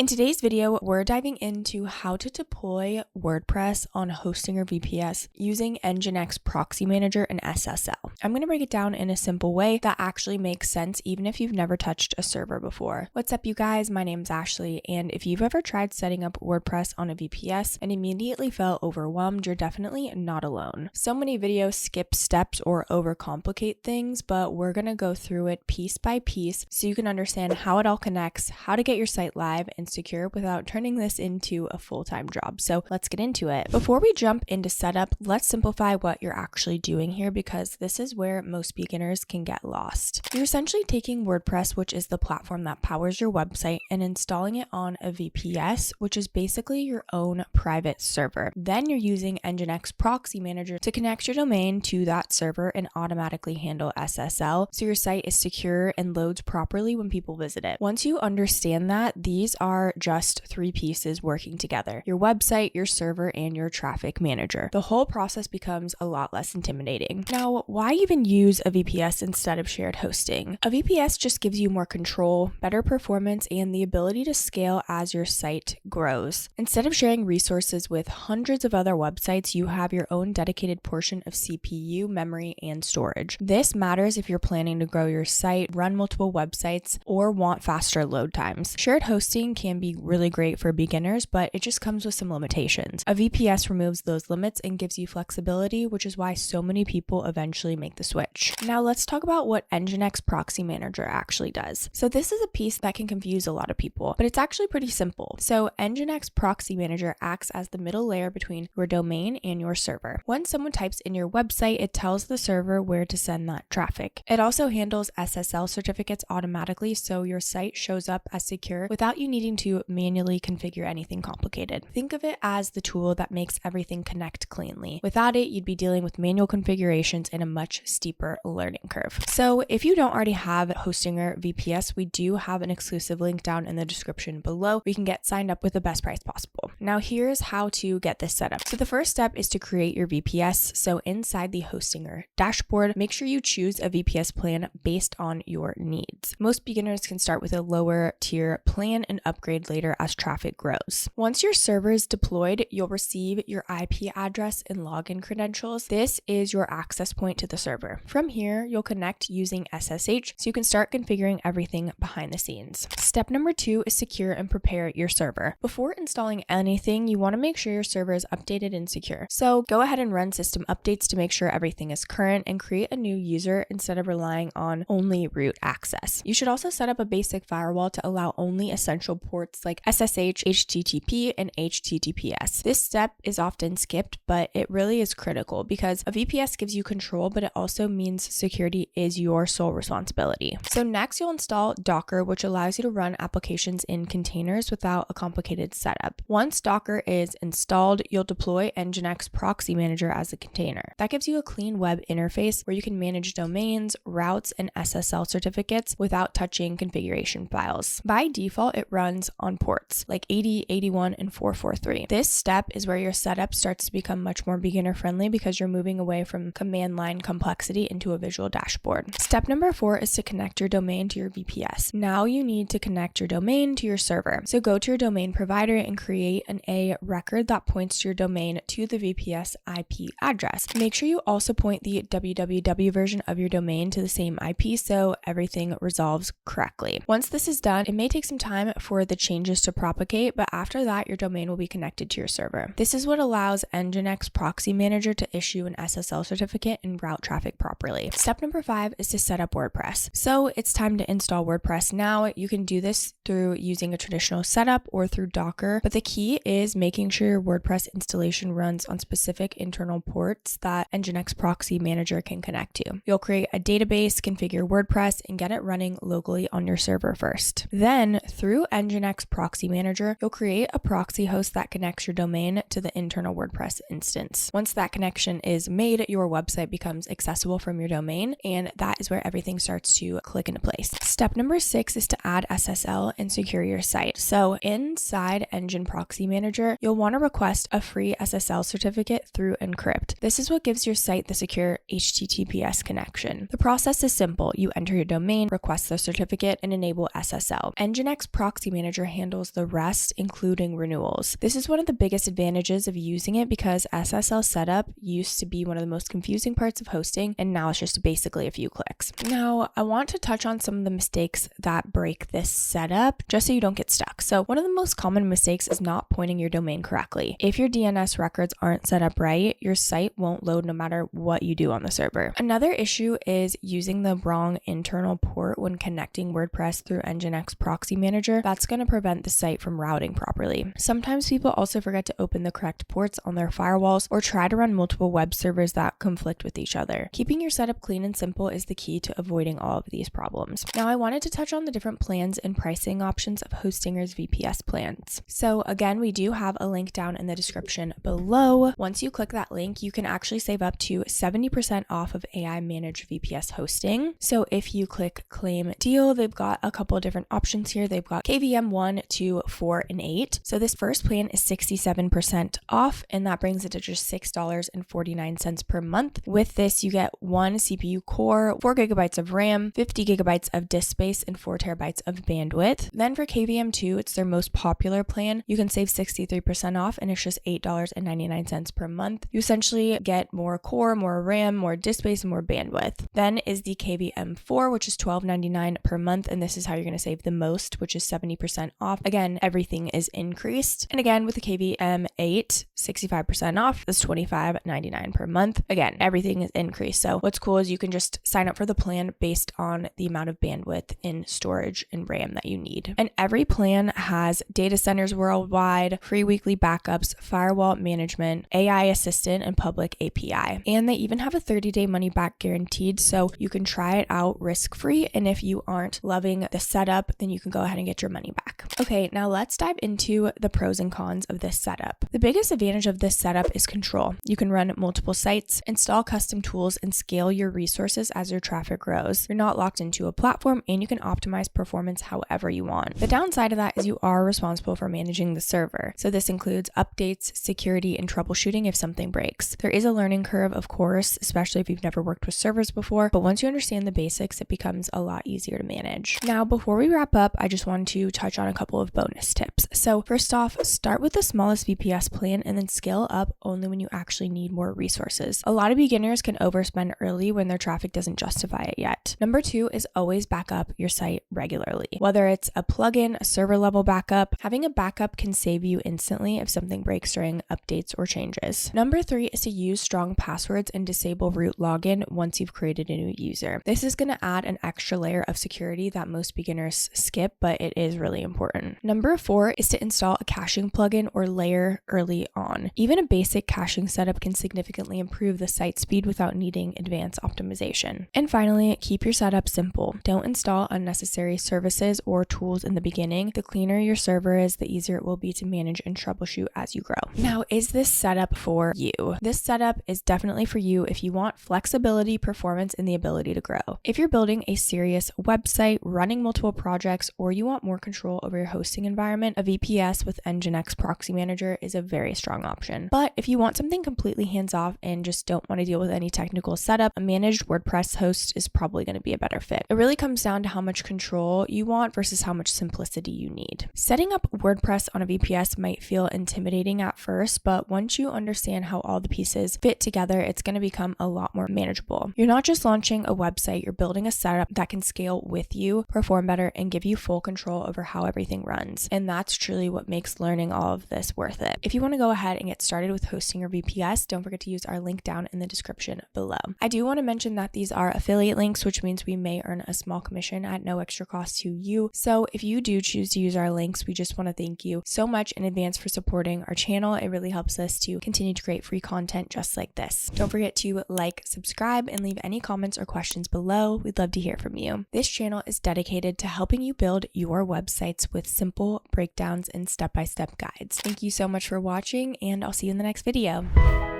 In today's video, we're diving into how to deploy WordPress on Hostinger VPS using Nginx Proxy Manager and SSL. I'm going to break it down in a simple way that actually makes sense even if you've never touched a server before. What's up, you guys? My name's Ashley, and if you've ever tried setting up WordPress on a VPS and immediately felt overwhelmed, you're definitely not alone. So many videos skip steps or overcomplicate things, but we're going to go through it piece by piece so you can understand how it all connects, how to get your site live and secure without turning this into a full-time job. So let's get into it. Before we jump into setup, let's simplify what you're actually doing here because this is where most beginners can get lost. You're essentially taking WordPress, which is the platform that powers your website, and installing it on a VPS, which is basically your own private server. Then you're using Nginx Proxy Manager to connect your domain to that server and automatically handle SSL so your site is secure and loads properly when people visit it. Once you understand that, these are just three pieces working together: your website, your server, and your traffic manager. The whole process becomes a lot less intimidating. Now, why even use a VPS instead of shared hosting? A VPS just gives you more control, better performance, and the ability to scale as your site grows. Instead of sharing resources with hundreds of other websites, you have your own dedicated portion of CPU, memory, and storage. This matters if you're planning to grow your site, run multiple websites, or want faster load times. Shared hosting can be really great for beginners, but it just comes with some limitations. A VPS removes those limits and gives you flexibility, which is why so many people eventually make the switch. Now let's talk about what Nginx Proxy Manager actually does. So this is a piece that can confuse a lot of people, but it's actually pretty simple. So Nginx Proxy Manager acts as the middle layer between your domain and your server. When someone types in your website, it tells the server where to send that traffic. It also handles SSL certificates automatically, so your site shows up as secure without you needing to manually configure anything complicated. Think of it as the tool that makes everything connect cleanly. Without it, you'd be dealing with manual configurations and a much steeper learning curve. So if you don't already have Hostinger VPS, we do have an exclusive link down in the description below. We can get signed up with the best price possible. Now here's how to get this set up. So the first step is to create your VPS. So inside the Hostinger dashboard, make sure you choose a VPS plan based on your needs. Most beginners can start with a lower tier plan and upgrade later as traffic grows. Once your server is deployed, you'll receive your IP address and login credentials. This is your access point to the server. From here, you'll connect using SSH so you can start configuring everything behind the scenes. Step number 2 is secure and prepare your server. Before installing anything, you want to make sure your server is updated and secure. So go ahead and run system updates to make sure everything is current and create a new user instead of relying on only root access. You should also set up a basic firewall to allow only essential ports like SSH, HTTP, and HTTPS. This step is often skipped, but it really is critical because a VPS gives you control, but it also means security is your sole responsibility. So next you'll install Docker, which allows you to run applications in containers without a complicated setup. Once Docker is installed, you'll deploy Nginx Proxy Manager as a container. That gives you a clean web interface where you can manage domains, routes, and SSL certificates without touching configuration files. By default, it runs on ports like 80, 81, and 443. This step is where your setup starts to become much more beginner friendly because you're moving away from command line complexity into a visual dashboard. Step number 4 is to connect your domain to your VPS. Now you need to connect your domain to your server. So go to your domain provider and create an A record that points to your domain to the VPS IP address. Make sure you also point the www version of your domain to the same IP so everything resolves correctly. Once this is done, it may take some time for the changes to propagate, but after that, your domain will be connected to your server. This is what allows Nginx Proxy Manager to issue an SSL certificate and route traffic properly. Step number 5 is to set up WordPress. So it's time to install WordPress now. You can do this through using a traditional setup or through Docker, but the key is making sure your WordPress installation runs on specific internal ports that Nginx Proxy Manager can connect to. You'll create a database, configure WordPress, and get it running locally on your server first. Then, through Nginx Proxy Manager, you'll create a proxy host that connects your domain to the internal WordPress instance. Once that connection is made, your website becomes accessible from your domain, and that is where everything starts to click into place. Step number 6 is to add SSL and secure your site. So inside Nginx Proxy Manager, you'll want to request a free SSL certificate through Encrypt. This is what gives your site the secure HTTPS connection. The process is simple. You enter your domain, request the certificate, and enable SSL. Nginx Proxy Manager Manager handles the rest, including renewals. This is one of the biggest advantages of using it because SSL setup used to be one of the most confusing parts of hosting, and now it's just basically a few clicks. Now, I want to touch on some of the mistakes that break this setup just so you don't get stuck. So one of the most common mistakes is not pointing your domain correctly. If your DNS records aren't set up right, your site won't load no matter what you do on the server. Another issue is using the wrong internal port when connecting WordPress through Nginx Proxy Manager. That's going to prevent the site from routing properly. Sometimes people also forget to open the correct ports on their firewalls or try to run multiple web servers that conflict with each other. Keeping your setup clean and simple is the key to avoiding all of these problems. Now, I wanted to touch on the different plans and pricing options of Hostinger's VPS plans. So again, we do have a link down in the description below. Once you click that link, you can actually save up to 70% off of AI managed VPS hosting. So if you click claim deal, they've got a couple of different options here. They've got KVM 1, 2, 4, and 8. So this first plan is 67% off, and that brings it to just $6.49 per month. With this, you get 1 CPU core, 4 gigabytes of RAM, 50 gigabytes of disk space, and 4 terabytes of bandwidth. Then for KVM 2, it's their most popular plan. You can save 63% off, and it's just $8.99 per month. You essentially get more core, more RAM, more disk space, and more bandwidth. Then is the KVM 4, which is $12.99 per month, and this is how you're going to save the most, which is 70% off. Again, everything is increased. And again, with the KVM 8, 65% off, that's $25.99 per month. Again, everything is increased. So what's cool is you can just sign up for the plan based on the amount of bandwidth in storage and RAM that you need. And every plan has data centers worldwide, free weekly backups, firewall management, AI assistant, and public API. And they even have a 30-day money back guaranteed, so you can try it out risk-free. And if you aren't loving the setup, then you can go ahead and get your money back. Okay, now let's dive into the pros and cons of this setup. The biggest advantage of this setup is control. You can run multiple sites, install custom tools, and scale your resources as your traffic grows. You're not locked into a platform, and you can optimize performance however you want. The downside of that is you are responsible for managing the server. So this includes updates, security, and troubleshooting if something breaks. There is a learning curve, of course, especially if you've never worked with servers before, but once you understand the basics, it becomes a lot easier to manage. Now, before we wrap up, I just wanted to touch on a couple of bonus tips. So first off, start with the smallest VPS plan and then scale up only when you actually need more resources. A lot of beginners can overspend early when their traffic doesn't justify it yet. Number 2 is always back up your site regularly. Whether it's a plugin, a server level backup, having a backup can save you instantly if something breaks during updates or changes. Number 3 is to use strong passwords and disable root login once you've created a new user. This is going to add an extra layer of security that most beginners skip, but it is really important. Number 4 is to install a caching plugin or layer early on. Even a basic caching setup can significantly improve the site speed without needing advanced optimization. And finally, keep your setup simple. Don't install unnecessary services or tools in the beginning. The cleaner your server is, the easier it will be to manage and troubleshoot as you grow. Now, is this setup for you? This setup is definitely for you if you want flexibility, performance, and the ability to grow. If you're building a serious website, running multiple projects, or you want more control over your hosting environment, a VPS with Nginx Proxy Manager is a very strong option. But if you want something completely hands-off and just don't want to deal with any technical setup, a managed WordPress host is probably going to be a better fit. It really comes down to how much control you want versus how much simplicity you need. Setting up WordPress on a VPS might feel intimidating at first, but once you understand how all the pieces fit together, it's going to become a lot more manageable. You're not just launching a website, you're building a setup that can scale with you, perform better, and give you full control over how everything runs. And that's truly what makes learning all of this worth it. If you want to go ahead and get started with Hostinger VPS, don't forget to use our link down in the description below. I do want to mention that these are affiliate links, which means we may earn a small commission at no extra cost to you. So if you do choose to use our links, we just want to thank you so much in advance for supporting our channel. It really helps us to continue to create free content just like this. Don't forget to like, subscribe, and leave any comments or questions below. We'd love to hear from you. This channel is dedicated to helping you build your websites with simple breakdowns and step-by-step guides. Thank you so much for watching, and I'll see you in the next video.